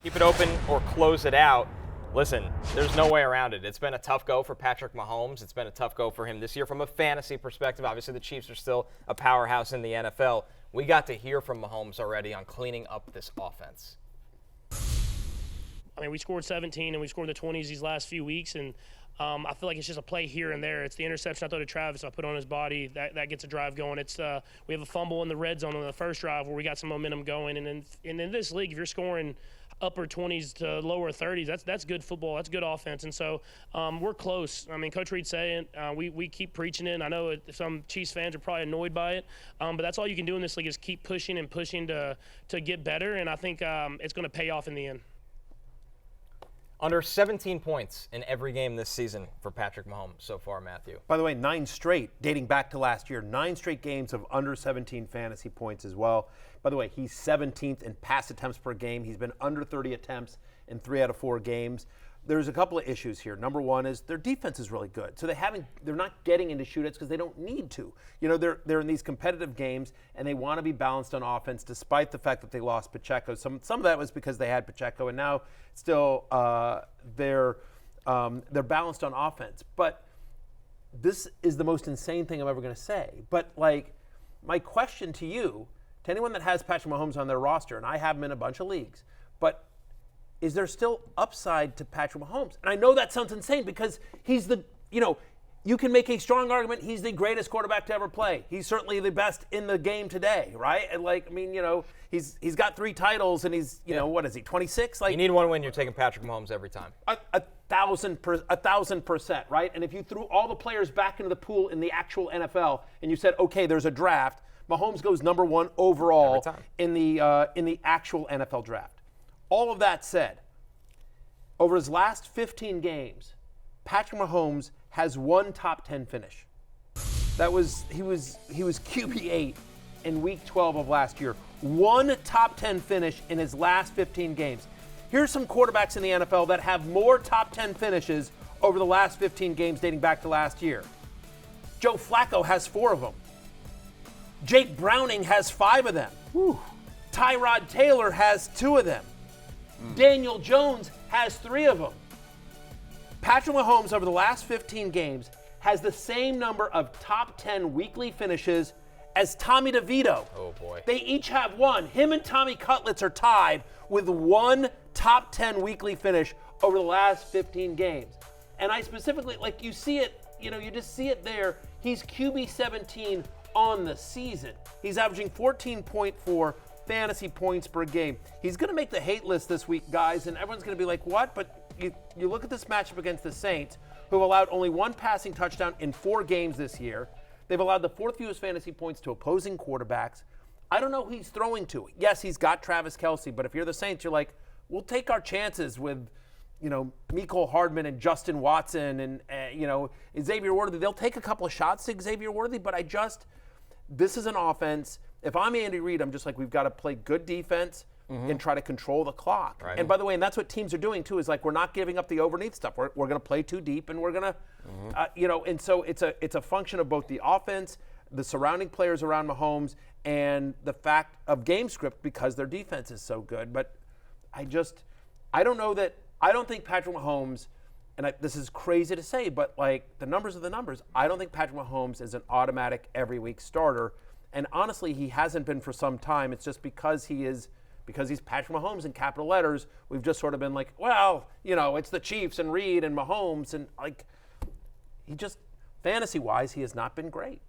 Keep it open or close it out. Listen, there's no way around it. It's been a tough go for Patrick Mahomes. It's been a tough go for him this year from a fantasy perspective. Obviously, the Chiefs are still a powerhouse in the NFL. We got to hear from Mahomes already on cleaning up this offense. I mean, we scored 17 and we scored the 20s these last few weeks, and I feel like it's just a play here and there. It's the interception I throw to Travis, I put on his body, that gets a drive going. It's we have a fumble in the red zone on the first drive where we got some momentum going, and in this league, if you're scoring upper 20s to lower 30s, that's good football, that's good offense, and so we're close. I mean, Coach Reed's saying we keep preaching it. I know some Chiefs fans are probably annoyed by it, but that's all you can do in this league is keep pushing and pushing to get better, and I think it's going to pay off in the end. Under 17 points in every game this season for Patrick Mahomes so far, Matthew. By the way, 9 straight, dating back to last year, 9 straight games of under 17 fantasy points as well. By the way, he's 17th in pass attempts per game. He's been under 30 attempts in 3 out of 4 games. There's a couple of issues here. Number one is their defense is really good. So they're not getting into shootouts because they don't need to. You know, they're in these competitive games and they want to be balanced on offense despite the fact that they lost Pacheco. Some of that was because they had Pacheco, and now still they're balanced on offense. But this is the most insane thing I'm ever going to say. But like, my question to you, to anyone that has Patrick Mahomes on their roster, and I have him in a bunch of leagues, but is there still upside to Patrick Mahomes? And I know that sounds insane because he's you can make a strong argument he's the greatest quarterback to ever play. He's certainly the best in the game today, right? And he's got 3 titles and he's, what is he, 26? You need one win, you're taking Patrick Mahomes every time. 1,000%, right? And if you threw all the players back into the pool in the actual NFL and you said, okay, there's a draft, Mahomes goes number 1 overall in the actual NFL draft. All of that said, over his last 15 games, Patrick Mahomes has 1 top 10 finish. He was QB 8 in week 12 of last year. 1 top 10 finish in his last 15 games. Here's some quarterbacks in the NFL that have more top 10 finishes over the last 15 games dating back to last year. Joe Flacco has 4 of them. Jake Browning has 5 of them. Whew. Tyrod Taylor has 2 of them. Daniel Jones has 3 of them. Patrick Mahomes over the last 15 games has the same number of top 10 weekly finishes as Tommy DeVito. Oh, boy. They each have 1. Him and Tommy Cutlets are tied with 1 top 10 weekly finish over the last 15 games. And I specifically, you see it, you just see it there. He's QB 17 on the season. He's averaging 14.4 fantasy points per game. He's going to make the hate list this week, guys, and everyone's going to be like, what? But you look at this matchup against the Saints, who have allowed only 1 passing touchdown in 4 games this year. They've allowed the 4th fewest fantasy points to opposing quarterbacks. I don't know who he's throwing to. Yes, he's got Travis Kelce, but if you're the Saints, you're like, we'll take our chances with, Mecole Hardman and Justin Watson and, Xavier Worthy. They'll take a couple of shots to Xavier Worthy, but this is an offense. If I'm Andy Reid, I'm just like, we've got to play good defense and try to control the clock. Right. And by the way, and that's what teams are doing too, is like, we're not giving up the overneath stuff. We're going to play too deep, and we're going to, and so it's a function of both the offense, the surrounding players around Mahomes, and the fact of game script because their defense is so good. But I don't think Patrick Mahomes, and this is crazy to say, but the numbers are the numbers. I don't think Patrick Mahomes is an automatic every week starter. And honestly, he hasn't been for some time. It's just because he's Patrick Mahomes in capital letters, we've just sort of been like, well, it's the Chiefs and Reed and Mahomes, and fantasy-wise, he has not been great.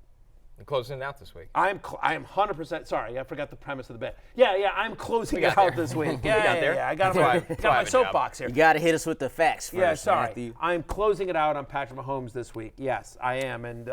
And closing it out this week. I am 100%, sorry, I forgot the premise of the bet. Yeah, I'm closing it out this week. Yeah, I got my soapbox here. You got to hit us with the facts first, Yeah, sorry. Matthew. I'm closing it out on Patrick Mahomes this week. Yes, I am, and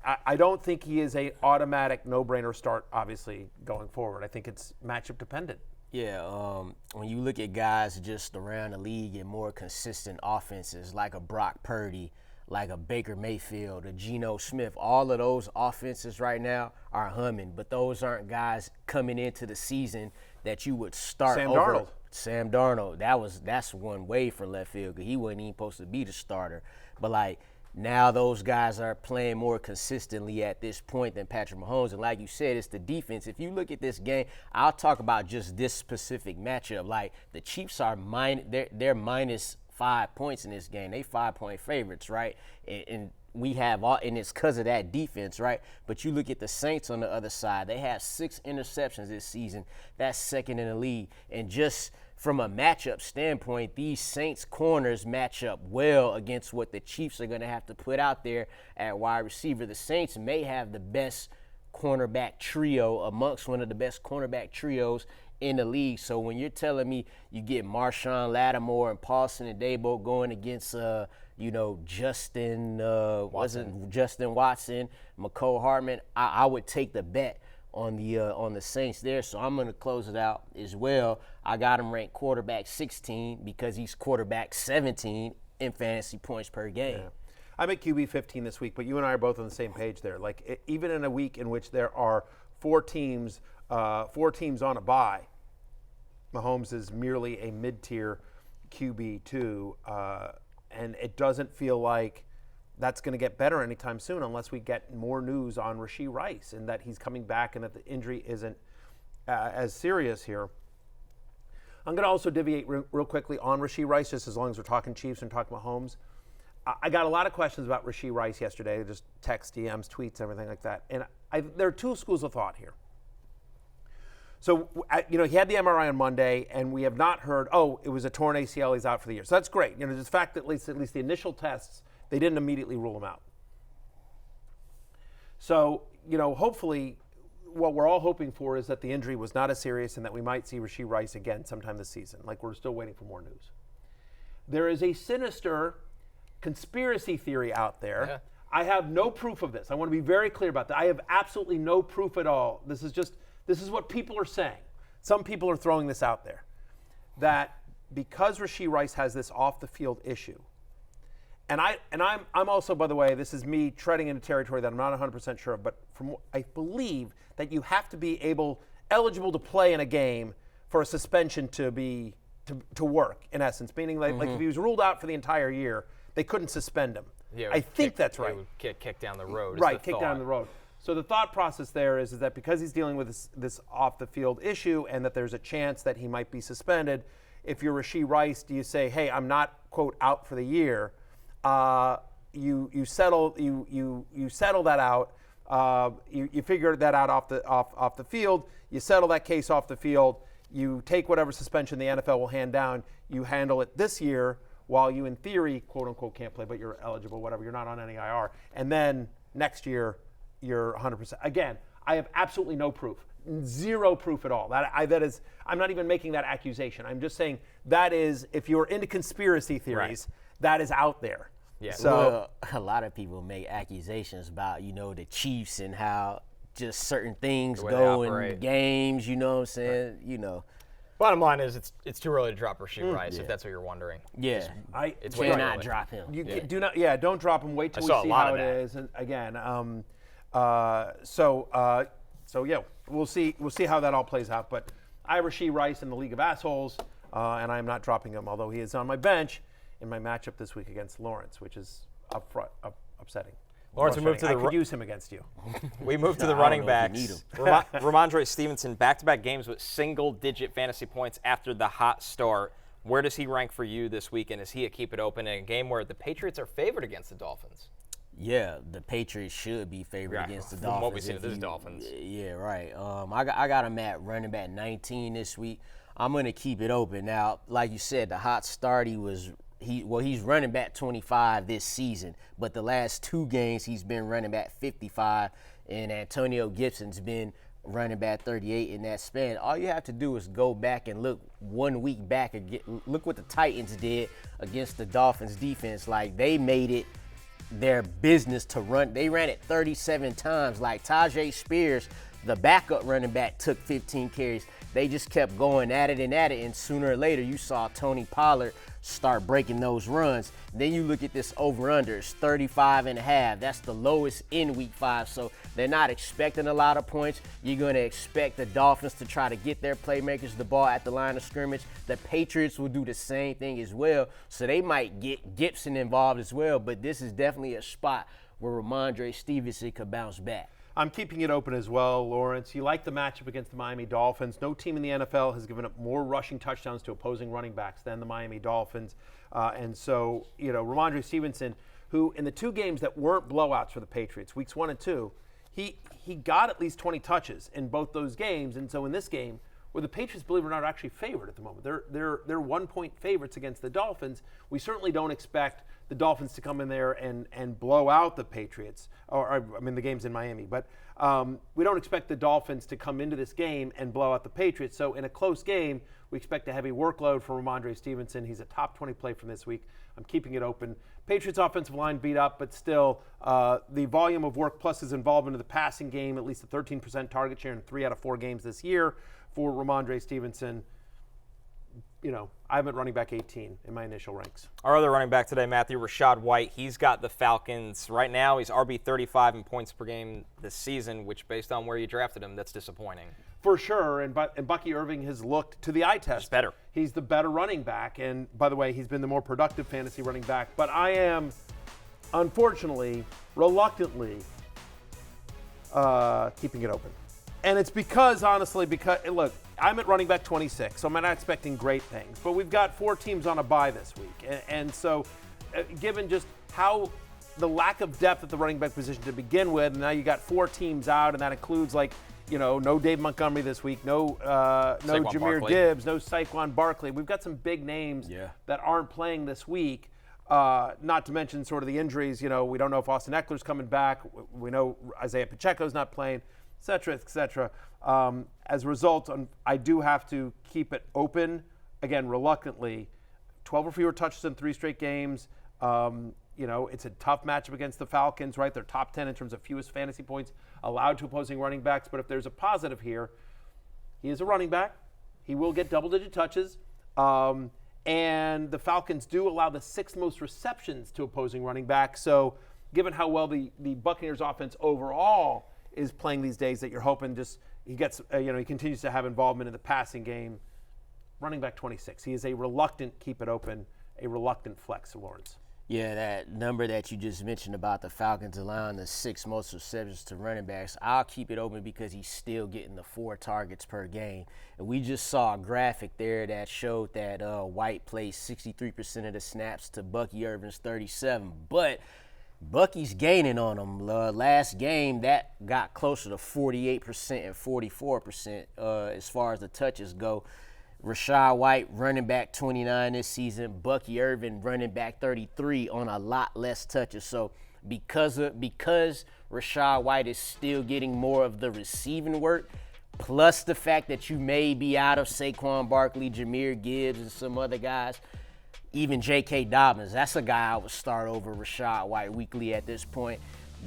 I don't think he is a automatic no-brainer start, obviously, going forward. I think it's matchup dependent. Yeah, when you look at guys just around the league and more consistent offenses like a Brock Purdy, like a Baker Mayfield, a Geno Smith, all of those offenses right now are humming, but those aren't guys coming into the season that you would start over. Sam Darnold, that's one way for left field because he wasn't even supposed to be the starter. But Now those guys are playing more consistently at this point than Patrick Mahomes. And like you said, it's the defense. If you look at this game, I'll talk about just this specific matchup. Like the Chiefs are they're minus 5 points in this game. They 5-point favorites, right? And we have all, and it's because of that defense, right? But you look at the Saints on the other side. They have 6 interceptions this season. That's second in the league. And just from a matchup standpoint, these Saints corners match up well against what the Chiefs are going to have to put out there at wide receiver. The Saints may have the best cornerback trio amongst one of the best cornerback trios in the league. So when you're telling me you get Marshawn Lattimore and Paulson and Debo going against, Justin Watson, McCole Hardman, I would take the bet on the Saints there. So I'm going to close it out as well. I got him ranked quarterback 16 because he's quarterback 17 in fantasy points per game. Yeah. I'm at QB 15 this week, but you and I are both on the same page there. Like even in a week in which there are 4 teams on a bye, Mahomes is merely a mid-tier QB2, and it doesn't feel like that's going to get better anytime soon unless we get more news on Rashee Rice and that he's coming back and that the injury isn't as serious here. I'm going to also deviate real quickly on Rashee Rice, just as long as we're talking Chiefs and talking Mahomes. I got a lot of questions about Rashee Rice yesterday, just text, DMs, tweets, everything like that. And there are 2 schools of thought here. So, he had the MRI on Monday, and we have not heard, it was a torn ACL, he's out for the year. So that's great. The fact that at least the initial tests, they didn't immediately rule him out. So, hopefully what we're all hoping for is that the injury was not as serious and that we might see Rashee Rice again sometime this season. Like, we're still waiting for more news. There is a sinister conspiracy theory out there. Yeah. I have no proof of this. I want to be very clear about that. I have absolutely no proof at all. This is what people are saying. Some people are throwing this out there, that because Rashee Rice has this off-the-field issue, and I'm also, by the way, this is me treading into territory that I'm not 100% sure of, but I believe that you have to be eligible to play in a game for a suspension to work, in essence, meaning like if he was ruled out for the entire year, they couldn't suspend him. Yeah, I think that's right. It would get kicked down the road. Right, kicked down the road. So the thought process there is that because he's dealing with this off-the-field issue and that there's a chance that he might be suspended, if you're Rashee Rice, do you say, hey, I'm not, quote, out for the year? You settle that out. You figure that out off the field. You settle that case off the field. You take whatever suspension the NFL will hand down. You handle it this year while you, in theory, quote unquote, can't play, but you're eligible, whatever. You're not on any IR. And then next year, you're 100%. Again, I have absolutely no proof. Zero proof at all. That is, I'm not even making that accusation. I'm just saying that is, if you're into conspiracy theories, that is out there. Yeah. So a lot of people make accusations about, the Chiefs and how just certain things go in games, you know what I'm saying? Right. Bottom line is it's too early to drop Rashee Rice, if that's what you're wondering. Yeah. It's way not drop him. Don't drop him. Wait till we see how it is. And again, we'll see how that all plays out. But I have Rashee Rice in the League of Assholes, and I'm not dropping him, although he is on my bench in my matchup this week against Lawrence, which is upsetting. Lawrence, we moved to I could use him against you. We moved to the running backs. Rhamondre Stevenson, back-to-back games with single-digit fantasy points after the hot start. Where does he rank for you this week, and is he a keep it open in a game where the Patriots are favored against the Dolphins? Yeah, the Patriots should be favored against the Dolphins. From what we've seen of this Dolphins. Yeah, right. I got him at running back 19 this week. I'm going to keep it open. Now, like you said, the hot start, he's running back 25 this season, but the last 2 games he's been running back 55, and Antonio Gibson's been running back 38 in that span. All you have to do is go back and look 1 week back and look what the Titans did against the Dolphins defense. Like, they made it their business to run. They ran it 37 times. Like, Tajay Spears, the backup running back, took 15 carries. they just kept going at it, and sooner or later you saw Tony Pollard start breaking those runs. Then you look at this over-under, it's 35.5. That's the lowest in week 5, so they're not expecting a lot of points. You're going to expect the Dolphins to try to get their playmakers the ball at the line of scrimmage. The Patriots will do the same thing as well, so they might get Gibson involved as well, but this is definitely a spot where Rhamondre Stevenson could bounce back. I'm keeping it open as well, Lawrence. You like the matchup against the Miami Dolphins. No team in the NFL has given up more rushing touchdowns to opposing running backs than the Miami Dolphins. And so, Rhamondre Stevenson, who in the 2 games that weren't blowouts for the Patriots, weeks 1 and 2, he got at least 20 touches in both those games. And so in this game, where the Patriots, believe it or not, are actually favored at the moment. They're 1-point favorites against the Dolphins. We certainly don't expect the Dolphins to come in there and blow out the Patriots, the game's in Miami. But we don't expect the Dolphins to come into this game and blow out the Patriots. So in a close game, we expect a heavy workload for Rhamondre Stevenson. He's a top 20 play from this week. I'm keeping it open. Patriots offensive line beat up, but still the volume of work plus his involvement in the passing game, at least a 13% target share in 3 out of 4 games this year for Rhamondre Stevenson. I have it running back 18 in my initial ranks. Our other running back today, Matthew, Rachaad White. He's got the Falcons right now. He's RB 35 in points per game this season, which based on where you drafted him, that's disappointing. For sure, and Bucky Irving has looked to the eye test. He's better. He's the better running back, and by the way, he's been the more productive fantasy running back. But I am, unfortunately, reluctantly keeping it open. And it's because, honestly, look, I'm at running back 26, so I'm not expecting great things. But we've got 4 teams on a bye this week. And so given just how the lack of depth at the running back position to begin with, and now you got 4 teams out, and that includes no Dave Montgomery this week, no Jahmyr Gibbs, no Saquon Barkley. We've got some big names that aren't playing this week. Not to mention sort of the injuries. We don't know if Austin Eckler's coming back. We know Isaiah Pacheco's not playing, et cetera, et cetera. As a result, I do have to keep it open, again, reluctantly. 12 or fewer touches in 3 straight games. It's a tough matchup against the Falcons, right? They're top 10 in terms of fewest fantasy points allowed to opposing running backs. But if there's a positive here, he is a running back. He will get double-digit touches. And the Falcons do allow the 6th most receptions to opposing running backs. So given how well the Buccaneers offense overall is playing these days, that you're hoping he gets, he continues to have involvement in the passing game. Running back 26. He is a reluctant keep it open, a reluctant flex, Lawrence. Yeah, that number that you just mentioned about the Falcons allowing the 6th most receptions to running backs, I'll keep it open because he's still getting the 4 targets per game. And we just saw a graphic there that showed that White plays 63% of the snaps to Bucky Irvin's 37. But Bucky's gaining on him. Last game, that got closer to 48% and 44% as far as the touches go. Rachaad White, running back 29 this season. Bucky Irvin, running back 33 on a lot less touches. So because Rachaad White is still getting more of the receiving work, plus the fact that you may be out of Saquon Barkley, Jahmyr Gibbs, and some other guys, even J.K. Dobbins, that's a guy I would start over Rachaad White weekly at this point.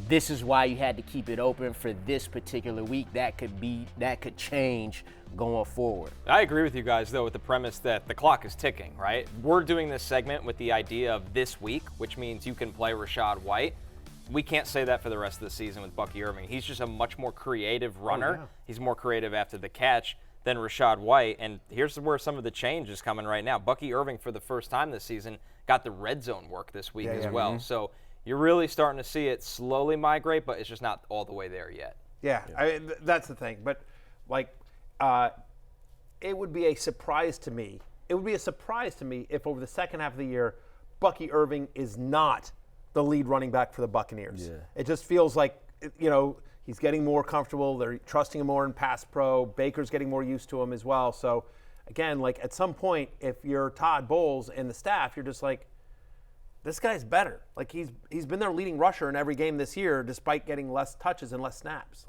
This is why you had to keep it open for this particular week. That could change going forward. I agree with you guys, though, with the premise that the clock is ticking, right? We're doing this segment with the idea of this week, which means you can play Rachaad White. We can't say that for the rest of the season with Bucky Irving. He's just a much more creative runner. Oh, yeah. He's more creative after the catch than Rachaad White. And here's where some of the change is coming right now. Bucky Irving, for the first time this season, got the red zone work this week as well. Mm-hmm. So you're really starting to see it slowly migrate, but it's just not all the way there yet. Yeah. That's the thing. But, it would be a surprise to me. It would be a surprise to me if over the second half of the year, Bucky Irving is not the lead running back for the Buccaneers. Yeah. It just feels like, he's getting more comfortable. They're trusting him more in pass pro. Baker's getting more used to him as well. So, again, at some point, if you're Todd Bowles and the staff, you're just like, this guy's better. He's been their leading rusher in every game this year, despite getting less touches and less snaps.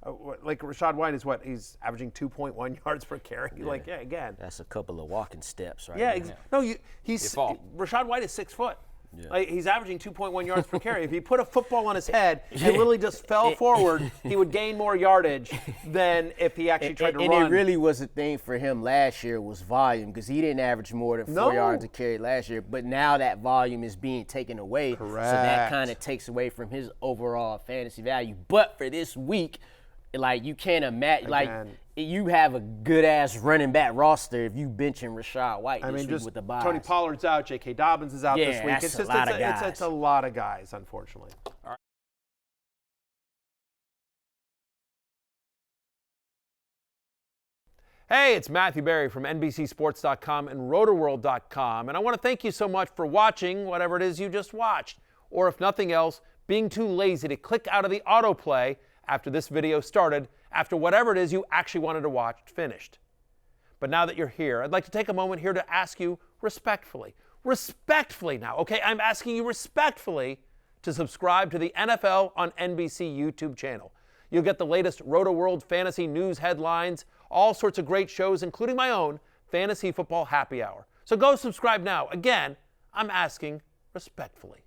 Rachaad White is what? He's averaging 2.1 yards per carry. Again. That's a couple of walking steps, right? Yeah. Rachaad White is 6 foot. Like, he's averaging 2.1 yards per carry. If he put a football on his head and literally just fell forward, he would gain more yardage than if he actually tried to run. And it really was a thing for him last year was volume, because he didn't average more than 4 yards a carry last year. But now that volume is being taken away. Correct. So that kind of takes away from his overall fantasy value. But for this week, like, you can't imagine, like, you have a good-ass running back roster if you benching Rachaad White this week with the buys. Tony Pollard's out, J.K. Dobbins is out this week. That's a lot of guys. It's a lot of guys, unfortunately. All right. Hey, it's Matthew Berry from NBCSports.com and RotorWorld.com, and I want to thank you so much for watching whatever it is you just watched, or if nothing else, being too lazy to click out of the autoplay after this video started, after whatever it is you actually wanted to watch finished. But now that you're here, I'd like to take a moment here to ask you respectfully now, okay? I'm asking you respectfully to subscribe to the NFL on NBC YouTube channel. You'll get the latest Roto-World fantasy news headlines, all sorts of great shows, including my own Fantasy Football Happy Hour. So go subscribe now. Again, I'm asking respectfully.